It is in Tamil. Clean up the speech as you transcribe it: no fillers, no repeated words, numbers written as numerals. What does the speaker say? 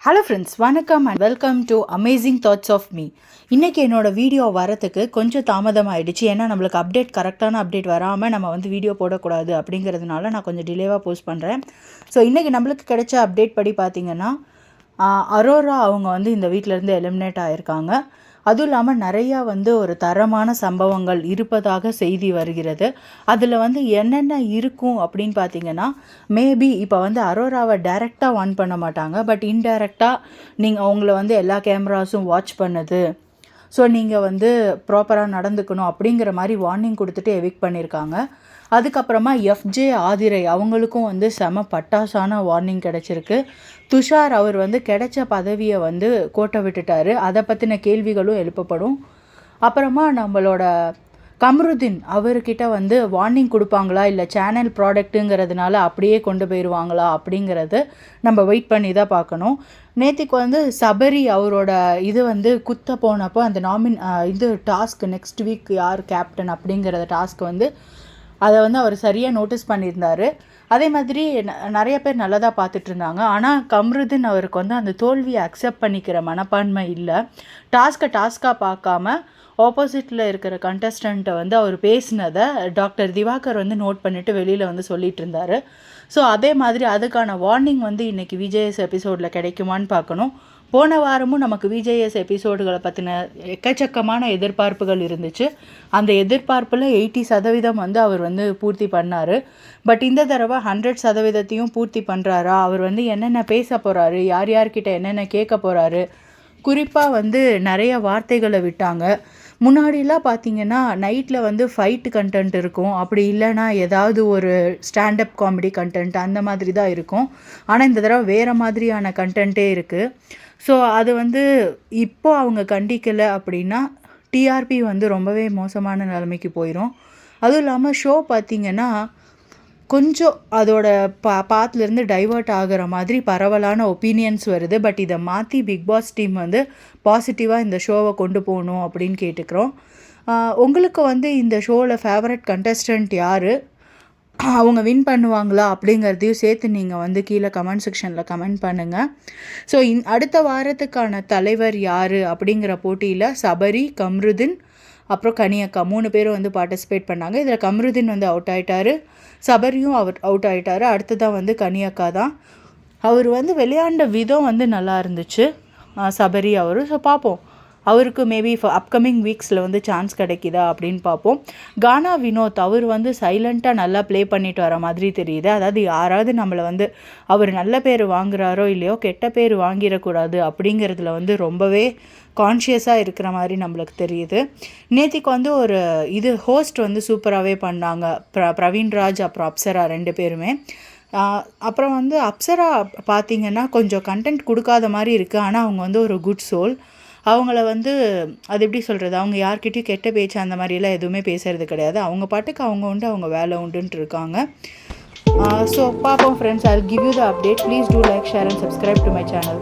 ஹலோ ஃப்ரெண்ட்ஸ், வணக்கம் and welcome to amazing thoughts of me. இன்றைக்கி என்னோடய வீடியோ வரத்துக்கு கொஞ்சம் தாமதமாகிடுச்சு. ஏன்னா நம்மளுக்கு கரெக்டான அப்டேட் வராமல் நம்ம வீடியோ போடக்கூடாது அப்படிங்கிறதுனால நான் கொஞ்சம் டிலேவாக போஸ்ட் பண்ணுறேன். ஸோ இன்றைக்கி நம்மளுக்கு கிடைச்ச அப்டேட் படி பார்த்திங்கன்னா, அரோரா அவங்க இந்த வீட்டிலேருந்து எலிமினேட் ஆகியிருக்காங்க. அதுவும் இல்லாமல் நிறையா ஒரு தரமான சம்பவங்கள் இருப்பதாக செய்தி வருகிறது. அதில் என்னென்ன இருக்கும் அப்படின்னு பார்த்தீங்கன்னா, மேபி இப்போ அரோராவை டைரெக்டாக ஆன் பண்ண மாட்டாங்க. பட் இன்டைரக்டாக நீங்கள் அவங்கள எல்லா கேமராஸும் வாட்ச் பண்ணுது, ஸோ நீங்கள் ப்ராப்பராக நடந்துக்கணும் அப்படிங்கிற மாதிரி வார்னிங் கொடுத்துட்டு எவிக்ட் பண்ணியிருக்காங்க. அதுக்கப்புறமா எஃப்ஜே ஆதிரை அவங்களுக்கும் செம பட்டாசான வார்னிங் கிடச்சிருக்கு. துஷார் அவர் கிடைச்ச பதவியை கோட்டை விட்டுட்டார். அதை பற்றின கேள்விகளும் எழுப்பப்படும். அப்புறமா நம்மளோட கம்ருதீன் அவர்கிட்ட வார்னிங் கொடுப்பாங்களா, இல்லை சேனல் ப்ராடக்ட்டுங்கிறதுனால அப்படியே கொண்டு போயிடுவாங்களா அப்படிங்கிறது நம்ம வெயிட் பண்ணி தான் பார்க்கணும். நேற்றுக்கு சபரி அவரோட இது குத்த போனப்போ அந்த டாஸ்க் நெக்ஸ்ட் வீக் யார் கேப்டன் அப்படிங்கிறத டாஸ்க் அதை அவர் சரியாக நோட்டீஸ் பண்ணியிருந்தார். அதே மாதிரி நிறைய பேர் நல்லதாக பார்த்துட்டு இருந்தாங்க. ஆனால் கம்ருதீன் அவருக்கு அந்த தோல்வியை அக்செப்ட் பண்ணிக்கிற மனப்பான்மை இல்லை. டாஸ்க்காக பார்க்காம ஆப்போசிட்டில் இருக்கிற கண்டஸ்டண்ட்டை அவர் பேசினதை டாக்டர் திவாகர் நோட் பண்ணிவிட்டு வெளியில் சொல்லிகிட்டு இருந்தார். ஸோ அதே மாதிரி அதுக்கான வார்னிங் இன்றைக்கி விஜேஎஸ் எபிசோடில் கிடைக்குமான்னு பார்க்கணும். போன வாரமும் நமக்கு விஜேஎஸ் எபிசோடுகளை பற்றின எக்கச்சக்கமான எதிர்பார்ப்புகள் இருந்துச்சு. அந்த எதிர்பார்ப்பில் 80% அவர் பூர்த்தி பண்ணார். பட் இந்த தடவை 100%த்தையும் பூர்த்தி பண்ணுறாரா, அவர் என்னென்ன பேச போகிறாரு, யார் யார்கிட்ட என்னென்ன கேட்க போகிறாரு, குறிப்பாக நிறைய வார்த்தைகளை விட்டாங்க. முன்னாடிலாம் பார்த்திங்கன்னா நைட்டில் ஃபைட்டு கண்டென்ட் இருக்கும், அப்படி இல்லைனா ஏதாவது ஒரு ஸ்டாண்டப் காமெடி கண்டென்ட் அந்த மாதிரி தான் இருக்கும். ஆனால் இந்த தடவை வேறு மாதிரியான கண்டென்ட்டே இருக்குது. ஸோ அது இப்போ அவங்க கண்டிக்கலை அப்படின்னா டிஆர்பி ரொம்பவே மோசமான நிலைமைக்கு போயிடும். அதுவும் இல்லாமல் ஷோ பார்த்திங்கன்னா கொஞ்சம் அதோட பாத்துலேருந்து டைவர்ட் ஆகிற மாதிரி பரவலான ஒப்பீனியன்ஸ் வருது. பட் இதை மாற்றி பிக் பாஸ் டீம் பாசிட்டிவாக இந்த ஷோவை கொண்டு போகணும் அப்படின்னு கேட்டுக்கிறோம். உங்களுக்கு இந்த ஷோவில் ஃபேவரட் கண்டஸ்டன்ட் யார், அவங்க வின் பண்ணுவாங்களா அப்படிங்கிறதையும் சேர்த்து நீங்கள் கீழே கமெண்ட் செக்ஷனில் கமெண்ட் பண்ணுங்கள். ஸோ அடுத்த வாரத்துக்கான தலைவர் யார் அப்படிங்கிற போட்டியில் சபரி, கம்ருதீன், அப்புறம் கனியக்கா 3 பேரும் பார்ட்டிசிபேட் பண்ணாங்க. இதில் கம்ருதீன் அவுட் ஆகிட்டார், சபரியும் அவுட் ஆகிட்டார். அடுத்ததான் கனியக்கா தான். அவர் விளையாண்ட விதம் நல்லா இருந்துச்சு, சபரி அவர். ஸோ பார்ப்போம், அவருக்கு மேபி அப்கமிங் வீக்ஸில் சான்ஸ் கிடைக்குதா அப்படின்னு பார்ப்போம். கானா வினோத் அவர் சைலண்ட்டாக நல்லா ப்ளே பண்ணிட்டு வர மாதிரி தெரியுது. அதாவது யாராவது நம்மளை அவர் நல்ல பேர் வாங்குறாரோ இல்லையோ கெட்ட பேர் வாங்கிடக்கூடாது அப்படிங்கிறதுல ரொம்பவே கான்ஷியஸாக இருக்கிற மாதிரி நம்மளுக்கு தெரியுது. நேற்றுக்கு ஒரு ஹோஸ்ட் சூப்பராகவே பண்ணாங்க. பிரவீன்ராஜ் அப்புறம் அப்சரா 2 பேருமே. அப்புறம் அப்சரா பார்த்திங்கன்னா கொஞ்சம் கண்டென்ட் கொடுக்காத மாதிரி இருக்குது. ஆனால் அவங்க ஒரு குட் சோல். அவங்கள அது எப்படி சொல்கிறது, அவங்க யார்கிட்டையும் கெட்ட பேச்சு அந்த மாதிரியெல்லாம் எதுவுமே பேசுகிறது கிடையாது. அவங்க பாட்டுக்கு அவங்க உண்டு, அவங்க வேலை உண்டுன்ட்டு இருக்காங்க. ஸோ பார்ப்போம் friends, I will give you the update. Please do like, share and subscribe to my channel.